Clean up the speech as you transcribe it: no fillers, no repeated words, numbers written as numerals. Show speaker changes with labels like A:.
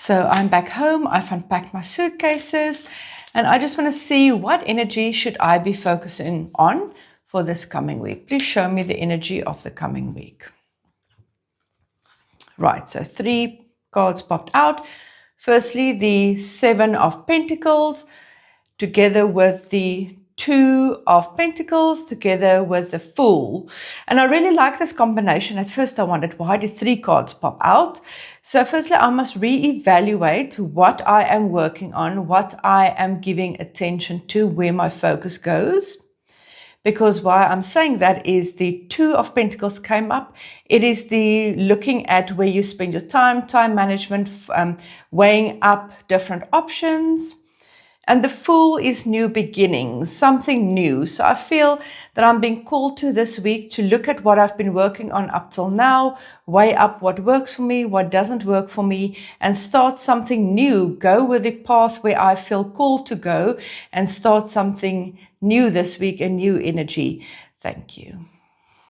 A: So I'm back home, I've unpacked my suitcases, and I just want to see what energy should I be focusing on for this coming week. Please show me the energy of the coming week. Right, so 3 cards popped out. Firstly, the 7 of Pentacles together with the 2 of Pentacles together with the Fool. And I really like this combination. At first I wondered, why did 3 cards pop out? So firstly, I must reevaluate what I am working on, what I am giving attention to, where my focus goes. Because why I'm saying that is the 2 of Pentacles came up. It is the looking at where you spend your time management, weighing up different options. And the Fool is new beginnings, something new. So I feel that I'm being called to this week to look at what I've been working on up till now, weigh up what works for me, what doesn't work for me, and start something new. Go with the path where I feel called to go and start something new this week, a new energy. Thank you.